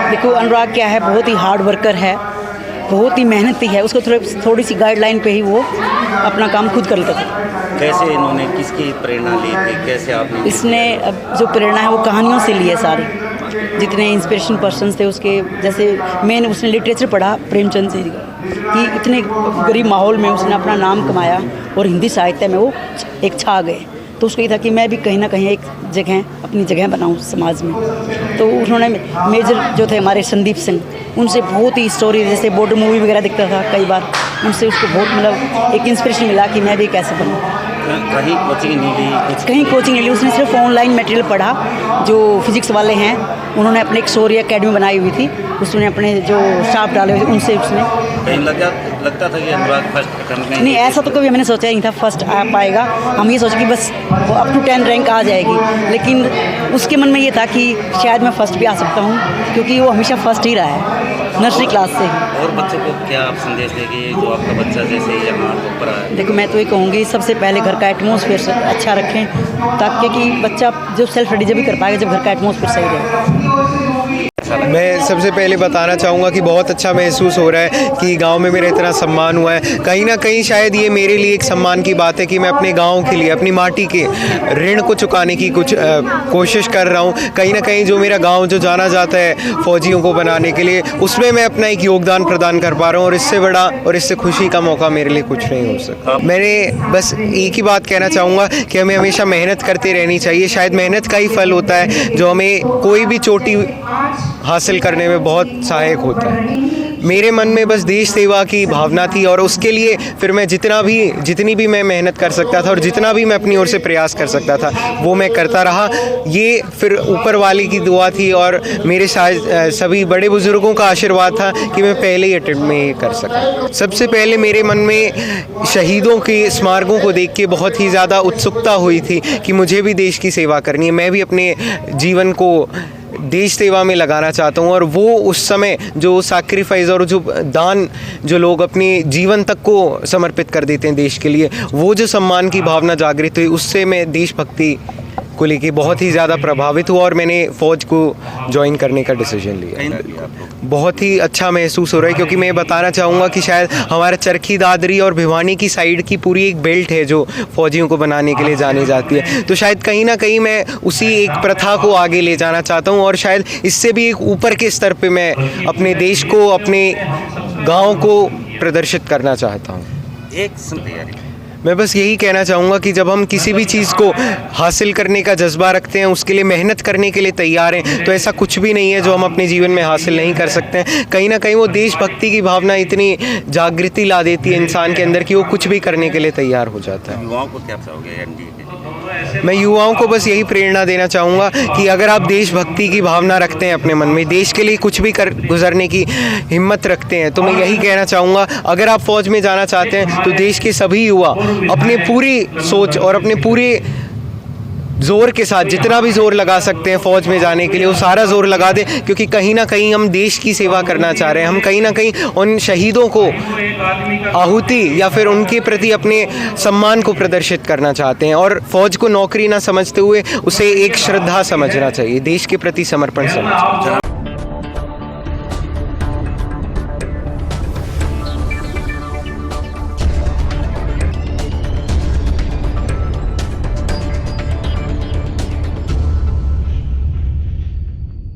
देखो अनुराग क्या है, बहुत ही हार्ड वर्कर है, बहुत ही मेहनती है। उसको थोड़ी सी गाइडलाइन पे ही वो अपना काम खुद कर लेता था। कैसे इन्होंने किसकी प्रेरणा ली थी, कैसे आपने? इसने अब जो प्रेरणा है वो कहानियों से ली है सारी, जितने इंस्पिरेशन पर्सन्स थे उसके। जैसे मेन उसने लिटरेचर पढ़ा प्रेमचंद जी का, कि इतने गरीब माहौल में उसने अपना नाम कमाया और हिंदी साहित्य में वो एक छा गए। तो उसको ये था कि मैं भी कहीं ना कहीं एक जगह अपनी जगह बनाऊं समाज में। तो उन्होंने मेजर जो थे हमारे संदीप सिंह, उनसे बहुत ही स्टोरी, जैसे बॉर्डर मूवी वगैरह दिखता था कई बार, उनसे उसको बहुत मतलब एक इंस्पिरेशन मिला कि मैं भी कैसे बनूं। कहीं कोचिंग नहीं ली? कहीं कोचिंग नहीं ली, उसने सिर्फ ऑनलाइन मटेरियल पढ़ा। जो फिजिक्स वाले हैं उन्होंने अपने एक शौर्य एकेडमी बनाई हुई थी, उसमें अपने जो स्टाफ डाले हुए थे उनसे उसने। कहीं लगता था कि अनुराग फर्स्ट अटेम्प्ट में? नहीं, ऐसा तो कभी मैंने सोचा ही नहीं था फर्स्ट आ पाएगा। हम ये सोचे कि बस वो अप टू 10 रैंक आ जाएगी, लेकिन उसके मन में ये था कि शायद मैं फर्स्ट भी आ सकता हूँ, क्योंकि वो हमेशा फर्स्ट ही रहा है नर्सरी क्लास से ही। और बच्चों को क्या आप संदेश देंगे जो आपका बच्चा जैसे ही यहाँ ऊपर आया? देखो मैं तो ये कहूँगी, सबसे पहले घर का एटमॉस्फेयर अच्छा रखें, ताकि कि बच्चा जो सेल्फ स्टडी जब भी कर पाएगा जब घर का एटमॉस्फेयर सही रहे। मैं सबसे पहले बताना चाहूँगा कि बहुत अच्छा महसूस हो रहा है कि गांव में मेरा इतना सम्मान हुआ है। कहीं ना कहीं शायद ये मेरे लिए एक सम्मान की बात है कि मैं अपने गांव के लिए, अपनी माटी के ऋण को चुकाने की कुछ कोशिश कर रहा हूँ। कहीं ना कहीं जो मेरा गांव जो जाना जाता है फ़ौजियों को बनाने के लिए, उसमें मैं अपना एक योगदान प्रदान कर पा रहा हूँ, और इससे बड़ा और इससे खुशी का मौका मेरे लिए कुछ नहीं हो सकता। मैंने बस एक ही बात कहना चाहूँगा कि हमें हमेशा मेहनत करते रहनी चाहिए। शायद मेहनत का ही फल होता है जो हमें कोई भी चोटी हासिल करने में बहुत सहायक होता है। मेरे मन में बस देश सेवा की भावना थी, और उसके लिए फिर मैं जितनी भी मैं मेहनत कर सकता था और जितना भी मैं अपनी ओर से प्रयास कर सकता था वो मैं करता रहा। ये फिर ऊपर वाले की दुआ थी और मेरे सभी बड़े बुजुर्गों का आशीर्वाद था कि मैं पहले ही अटेम्प्ट में ये कर सका। सबसे पहले मेरे मन में शहीदों के स्मारकों को देख के बहुत ही ज़्यादा उत्सुकता हुई थी कि मुझे भी देश की सेवा करनी है, मैं भी अपने जीवन को देश सेवा में लगाना चाहता हूँ। और वो उस समय जो सैक्रिफाइस और जो दान जो लोग अपने जीवन तक को समर्पित कर देते हैं देश के लिए, वो जो सम्मान की भावना जागृत हुई, उससे मैं देशभक्ति को लेके बहुत ही ज़्यादा प्रभावित हुआ और मैंने फ़ौज को ज्वाइन करने का डिसीजन लिया। बहुत ही अच्छा महसूस हो रहा है, क्योंकि मैं बताना चाहूँगा कि शायद हमारा चरखी दादरी और भिवानी की साइड की पूरी एक बेल्ट है जो फ़ौजियों को बनाने के लिए जानी जाती है। तो शायद कहीं ना कहीं मैं उसी एक प्रथा को आगे ले जाना चाहता हूँ, और शायद इससे भी एक ऊपर के स्तर पे मैं अपने देश को, अपने गाँव को प्रदर्शित करना चाहता हूँ। मैं बस यही कहना चाहूँगा कि जब हम किसी भी चीज़ को हासिल करने का जज्बा रखते हैं, उसके लिए मेहनत करने के लिए तैयार हैं, तो ऐसा कुछ भी नहीं है जो हम अपने जीवन में हासिल नहीं कर सकते हैं। कहीं ना कहीं वो देशभक्ति की भावना इतनी जागृति ला देती है इंसान के अंदर कि वो कुछ भी करने के लिए तैयार हो जाता है। युवाओं को क्या चाहोगे एनडीए के लिए? मैं युवाओं को बस यही प्रेरणा देना चाहूँगा कि अगर आप देशभक्ति की भावना रखते हैं अपने मन में, देश के लिए कुछ भी गुजरने की हिम्मत रखते हैं, तो मैं यही कहना चाहूँगा, अगर आप फ़ौज में जाना चाहते हैं तो देश के सभी युवा अपने पूरी सोच और अपने पूरे ज़ोर के साथ जितना भी ज़ोर लगा सकते हैं फ़ौज में जाने के लिए, वो सारा ज़ोर लगा दें। क्योंकि कहीं ना कहीं हम देश की सेवा करना चाह रहे हैं, हम कहीं ना कहीं उन शहीदों को आहुति या फिर उनके प्रति अपने सम्मान को प्रदर्शित करना चाहते हैं। और फ़ौज को नौकरी ना समझते हुए उसे एक श्रद्धा समझना चाहिए, देश के प्रति समर्पण समझना चाहिए।